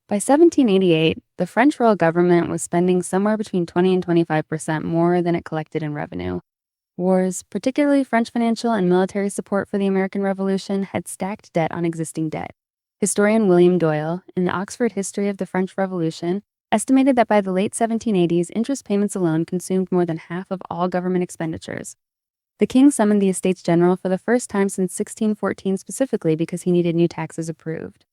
By 1788, the French royal government was spending somewhere between 20 and 25% more than it collected in revenue. Wars, particularly French financial and military support for the American Revolution, had stacked debt on existing debt. Historian William Doyle, in the Oxford History of the French Revolution, estimated that by the late 1780s, interest payments alone consumed more than half of all government expenditures. The king summoned the Estates General for the first time since 1614 specifically because he needed new taxes approved.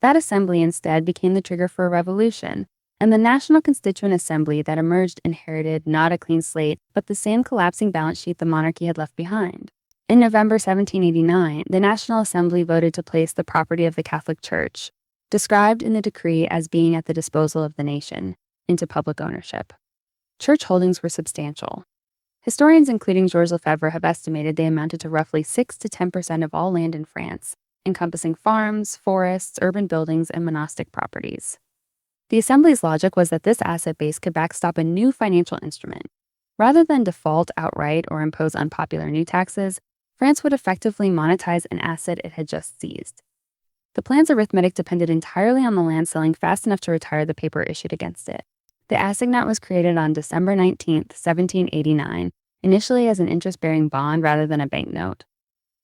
That assembly instead became the trigger for a revolution, and the National Constituent Assembly that emerged inherited not a clean slate, but the same collapsing balance sheet the monarchy had left behind. In November 1789, the National Assembly voted to place the property of the Catholic Church, described in the decree as being at the disposal of the nation, into public ownership. Church holdings were substantial. Historians including Georges Lefebvre have estimated they amounted to roughly 6 to 10% of all land in France, encompassing farms, forests, urban buildings, and monastic properties. The Assembly's logic was that this asset base could backstop a new financial instrument. Rather than default outright or impose unpopular new taxes, France would effectively monetize an asset it had just seized. The plan's arithmetic depended entirely on the land selling fast enough to retire the paper issued against it. The Assignat was created on December 19, 1789, initially as an interest-bearing bond rather than a banknote.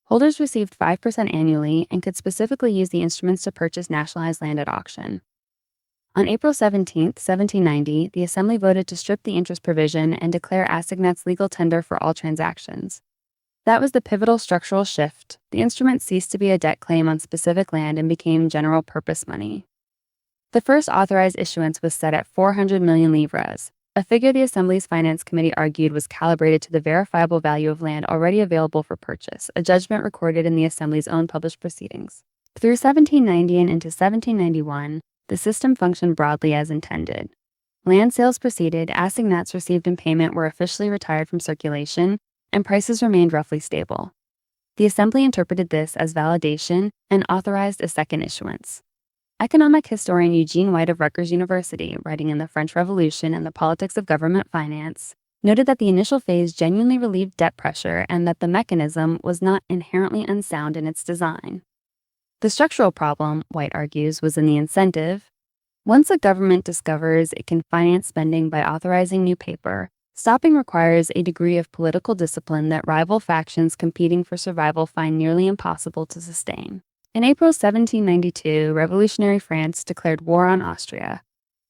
Holders received 5% annually and could specifically use the instruments to purchase nationalized land at auction. On April 17, 1790, the Assembly voted to strip the interest provision and declare assignats legal tender for all transactions. That was the pivotal structural shift. The instrument ceased to be a debt claim on specific land and became general-purpose money. The first authorized issuance was set at 400 million livres, a figure the Assembly's Finance Committee argued was calibrated to the verifiable value of land already available for purchase, a judgment recorded in the Assembly's own published proceedings. Through 1790 and into 1791, the system functioned broadly as intended. Land sales proceeded, assignats received in payment were officially retired from circulation, and prices remained roughly stable. The Assembly interpreted this as validation and authorized a second issuance. Economic historian Eugene White of Rutgers University, writing in the French Revolution and the Politics of Government Finance, noted that the initial phase genuinely relieved debt pressure and that the mechanism was not inherently unsound in its design. The structural problem, White argues, was in the incentive. Once a government discovers it can finance spending by authorizing new paper, stopping requires a degree of political discipline that rival factions competing for survival find nearly impossible to sustain. In April 1792, revolutionary France declared war on Austria.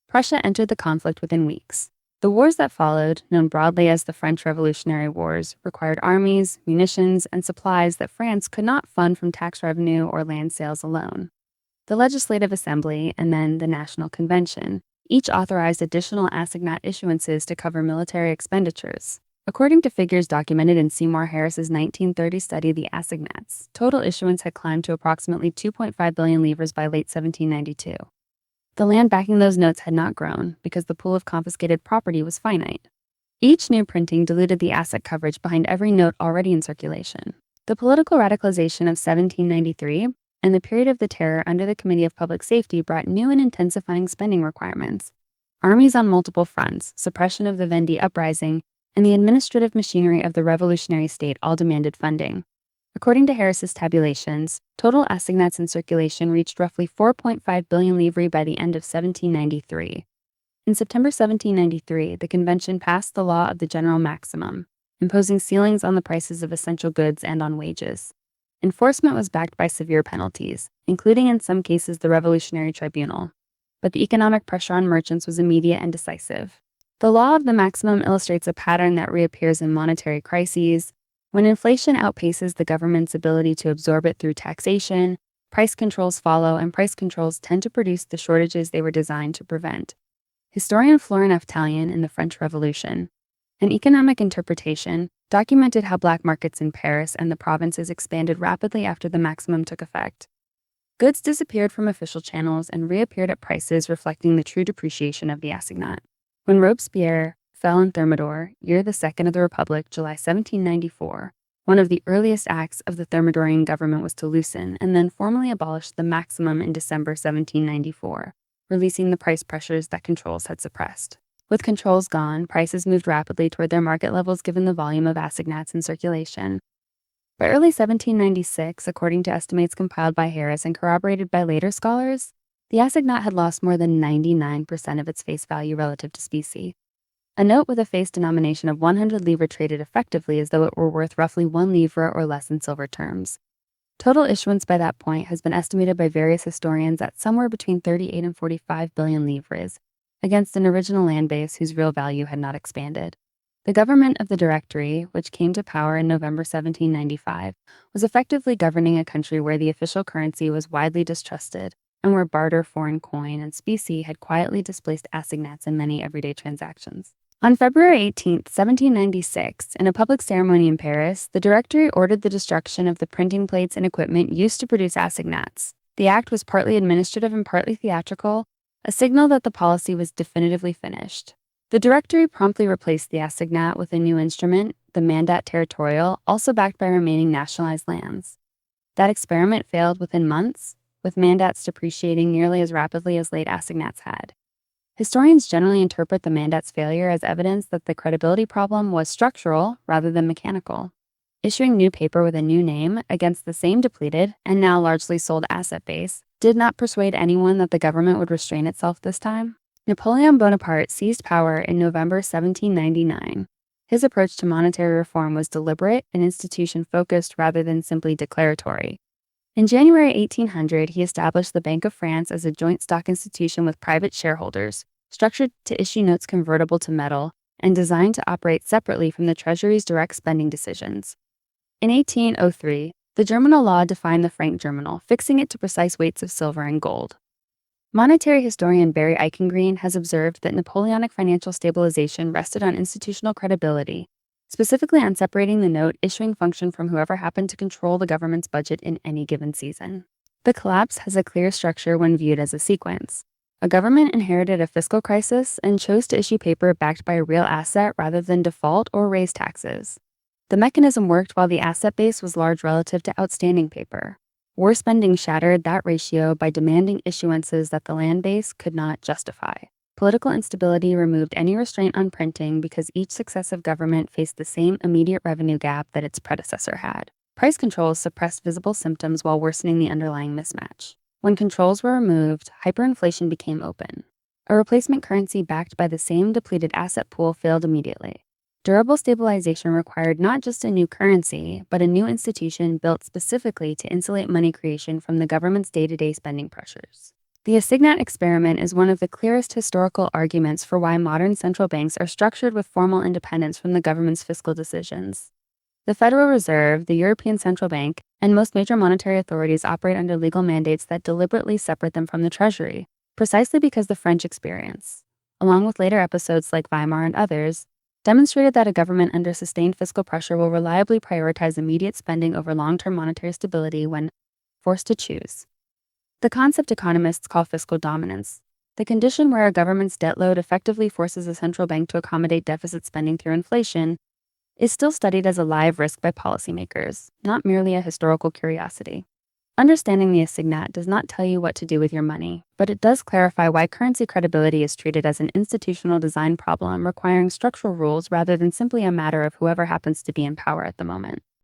Prussia entered the conflict within weeks. The wars that followed, known broadly as the French Revolutionary Wars, required armies, munitions, and supplies that France could not fund from tax revenue or land sales alone. The Legislative Assembly, and then the National Convention, each authorized additional assignat issuances to cover military expenditures. According to figures documented in Seymour Harris's 1930 study, The Assignats, total issuance had climbed to approximately 2.5 billion livres by late 1792. The land backing those notes had not grown because the pool of confiscated property was finite. Each new printing diluted the asset coverage behind every note already in circulation. The political radicalization of 1793 and the period of the terror under the Committee of Public Safety brought new and intensifying spending requirements. Armies on multiple fronts, suppression of the Vendée uprising, and the administrative machinery of the revolutionary state all demanded funding. According to Harris's tabulations, total assignats in circulation reached roughly 4.5 billion livres by the end of 1793. In September 1793, the convention passed the law of the general maximum, imposing ceilings on the prices of essential goods and on wages. Enforcement was backed by severe penalties, including in some cases the Revolutionary Tribunal. But the economic pressure on merchants was immediate and decisive. The law of the maximum illustrates a pattern that reappears in monetary crises. When inflation outpaces the government's ability to absorb it through taxation, price controls follow, and price controls tend to produce the shortages they were designed to prevent. Historian Florent F. Tallien in the French Revolution, an economic interpretation, documented how black markets in Paris and the provinces expanded rapidly after the maximum took effect. Goods disappeared from official channels and reappeared at prices reflecting the true depreciation of the assignat. When Robespierre fell in Thermidor, year the Second of the Republic, July 1794, one of the earliest acts of the Thermidorian government was to loosen and then formally abolish the maximum in December 1794, releasing the price pressures that controls had suppressed. With controls gone, prices moved rapidly toward their market levels given the volume of assignats in circulation. By early 1796, according to estimates compiled by Harris and corroborated by later scholars, The assignat had lost more than 99% of its face value relative to specie. A note with a face denomination of 100 livres traded effectively as though it were worth roughly 1 livre or less in silver terms. Total issuance by that point has been estimated by various historians at somewhere between 38 and 45 billion livres, against an original land base whose real value had not expanded. The government of the Directory, which came to power in November 1795, was effectively governing a country where the official currency was widely distrusted and where barter, foreign coin, and specie had quietly displaced assignats in many everyday transactions. On February 18, 1796, in a public ceremony in Paris, the Directory ordered the destruction of the printing plates and equipment used to produce assignats. The act was partly administrative and partly theatrical, a signal that the policy was definitively finished. The Directory promptly replaced the assignat with a new instrument, the mandat territorial, also backed by remaining nationalized lands. That experiment failed within months, with mandats depreciating nearly as rapidly as late assignats had. Historians generally interpret the mandat's failure as evidence that the credibility problem was structural rather than mechanical. Issuing new paper with a new name against the same depleted and now largely sold asset base did not persuade anyone that the government would restrain itself this time. Napoleon Bonaparte seized power in November 1799. His approach to monetary reform was deliberate and institution-focused rather than simply declaratory. In January 1800, he established the Bank of France as a joint stock institution with private shareholders, structured to issue notes convertible to metal, and designed to operate separately from the Treasury's direct spending decisions. In 1803, the Germinal Law defined the franc germinal, fixing it to precise weights of silver and gold. Monetary historian Barry Eichengreen has observed that Napoleonic financial stabilization rested on institutional credibility, specifically on separating the note issuing function from whoever happened to control the government's budget in any given season. The collapse has a clear structure when viewed as a sequence. A government inherited a fiscal crisis and chose to issue paper backed by a real asset rather than default or raise taxes. The mechanism worked while the asset base was large relative to outstanding paper. War spending shattered that ratio by demanding issuances that the land base could not justify. Political instability removed any restraint on printing because each successive government faced the same immediate revenue gap that its predecessor had. Price controls suppressed visible symptoms while worsening the underlying mismatch. When controls were removed, hyperinflation became open. A replacement currency backed by the same depleted asset pool failed immediately. Durable stabilization required not just a new currency, but a new institution built specifically to insulate money creation from the government's day-to-day spending pressures. The Assignat experiment is one of the clearest historical arguments for why modern central banks are structured with formal independence from the government's fiscal decisions. The Federal Reserve, the European Central Bank, and most major monetary authorities operate under legal mandates that deliberately separate them from the Treasury, precisely because the French experience, along with later episodes like Weimar and others, demonstrated that a government under sustained fiscal pressure will reliably prioritize immediate spending over long-term monetary stability when forced to choose. The concept economists call fiscal dominance, the condition where a government's debt load effectively forces a central bank to accommodate deficit spending through inflation, is still studied as a live risk by policymakers, not merely a historical curiosity. Understanding the assignat does not tell you what to do with your money, but it does clarify why currency credibility is treated as an institutional design problem requiring structural rules rather than simply a matter of whoever happens to be in power at the moment.